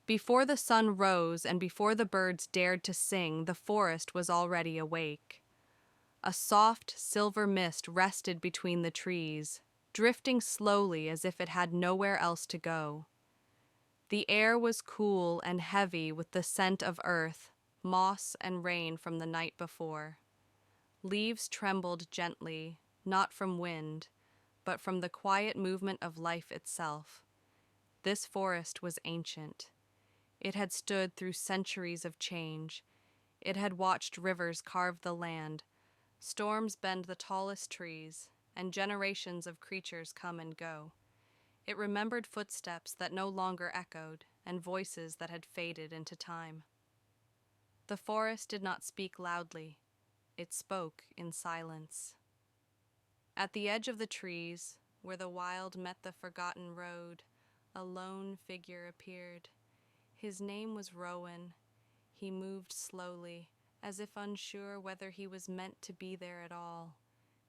Before the sun rose and before the birds dared to sing, the forest was already awake. A soft, silver mist rested between the trees, drifting slowly as if it had nowhere else to go. The air was cool and heavy with the scent of earth, moss, and rain from the night before. Leaves trembled gently, not from wind, but from the quiet movement of life itself. This forest was ancient. It had stood through centuries of change. It had watched rivers carve the land, storms bend the tallest trees, and generations of creatures come and go. It remembered footsteps that no longer echoed, and voices that had faded into time. The forest did not speak loudly. It spoke in silence. At the edge of the trees, where the wild met the forgotten road, a lone figure appeared. His name was Rowan. He moved slowly, as if unsure whether he was meant to be there at all.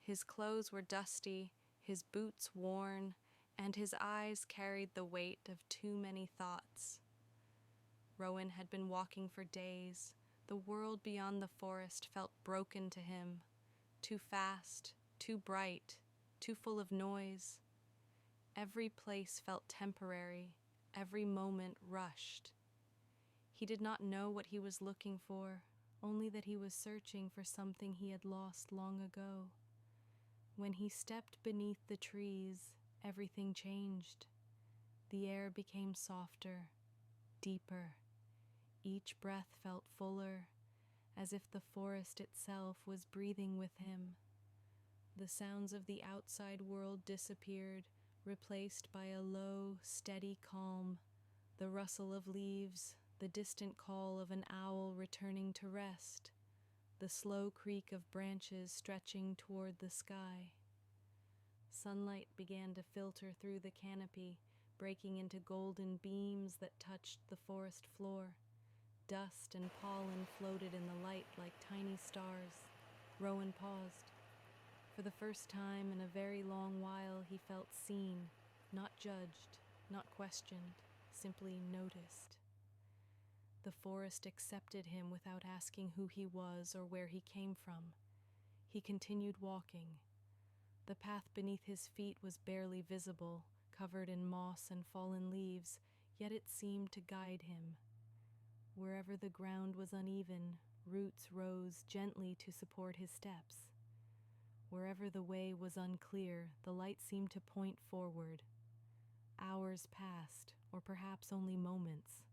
His clothes were dusty, his boots worn, and his eyes carried the weight of too many thoughts. Rowan had been walking for days. The world beyond the forest felt broken to him, too fast, too bright, too full of noise. Every place felt temporary, every moment rushed. He did not know what he was looking for, only that he was searching for something he had lost long ago. When he stepped beneath the trees, everything changed. The air became softer, deeper. Each breath felt fuller, as if the forest itself was breathing with him. The sounds of the outside world disappeared, replaced by a low, steady calm, the rustle of leaves, the distant call of an owl returning to rest, the slow creak of branches stretching toward the sky. Sunlight began to filter through the canopy, breaking into golden beams that touched the forest floor. Dust and pollen floated in the light like tiny stars. Rowan paused. For the first time in a very long while, he felt seen, not judged, not questioned, simply noticed. The forest accepted him without asking who he was or where he came from. He continued walking. The path beneath his feet was barely visible, covered in moss and fallen leaves, yet it seemed to guide him. Wherever the ground was uneven, roots rose gently to support his steps. Wherever the way was unclear, the light seemed to point forward. Hours passed, or perhaps only moments.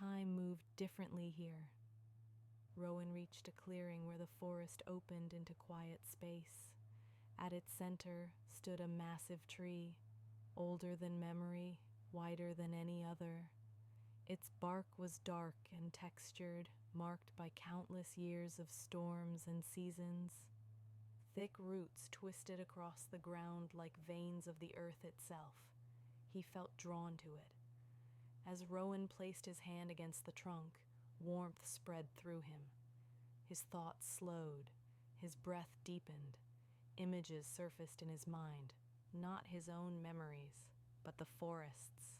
Time moved differently here. Rowan reached a clearing where the forest opened into quiet space. At its center stood a massive tree, older than memory, wider than any other. Its bark was dark and textured, marked by countless years of storms and seasons. Thick roots twisted across the ground like veins of the earth itself. He felt drawn to it. As Rowan placed his hand against the trunk, warmth spread through him. His thoughts slowed, his breath deepened. Images surfaced in his mind, not his own memories, but the forest's.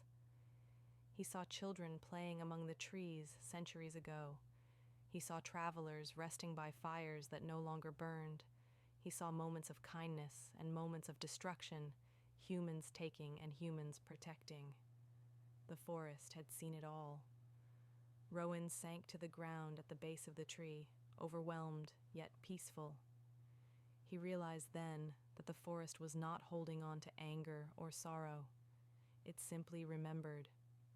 He saw children playing among the trees centuries ago. He saw travelers resting by fires that no longer burned. He saw moments of kindness and moments of destruction, humans taking and humans protecting. The forest had seen it all. Rowan sank to the ground at the base of the tree, overwhelmed yet peaceful. He realized then that the forest was not holding on to anger or sorrow. It simply remembered,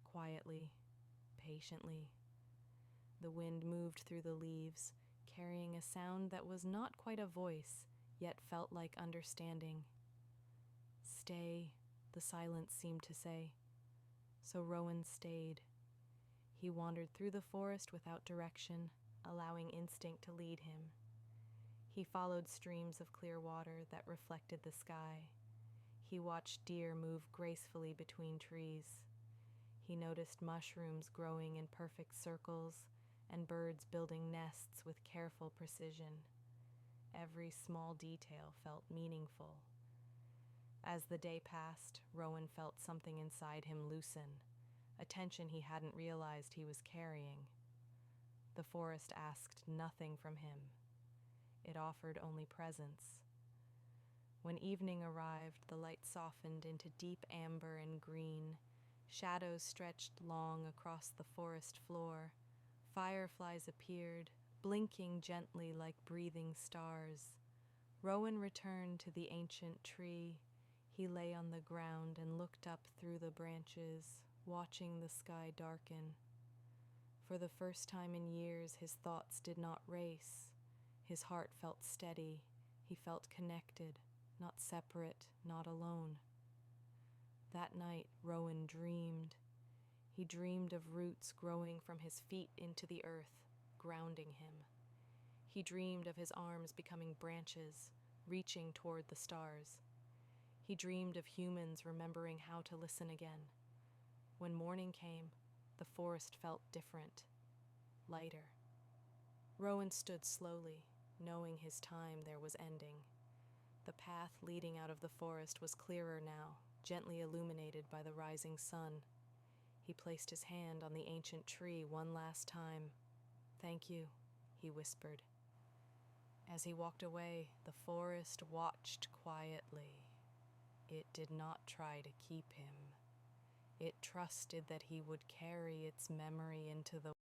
quietly, patiently. The wind moved through the leaves, carrying a sound that was not quite a voice, yet felt like understanding. Stay, the silence seemed to say. So Rowan stayed. He wandered through the forest without direction, allowing instinct to lead him. He followed streams of clear water that reflected the sky. He watched deer move gracefully between trees. He noticed mushrooms growing in perfect circles and birds building nests with careful precision. Every small detail felt meaningful. As the day passed, Rowan felt something inside him loosen, a tension he hadn't realized he was carrying. The forest asked nothing from him. It offered only presence. When evening arrived, the light softened into deep amber and green. Shadows stretched long across the forest floor. Fireflies appeared, blinking gently like breathing stars. Rowan returned to the ancient tree. He lay on the ground and looked up through the branches, watching the sky darken. For the first time in years, his thoughts did not race. His heart felt steady. He felt connected, not separate, not alone. That night, Rowan dreamed. He dreamed of roots growing from his feet into the earth, grounding him. He dreamed of his arms becoming branches, reaching toward the stars. He dreamed of humans remembering how to listen again. When morning came, the forest felt different, lighter. Rowan stood slowly, knowing his time there was ending. The path leading out of the forest was clearer now, gently illuminated by the rising sun. He placed his hand on the ancient tree one last time. "Thank you," he whispered. As he walked away, the forest watched quietly. It did not try to keep him. It trusted that he would carry its memory into the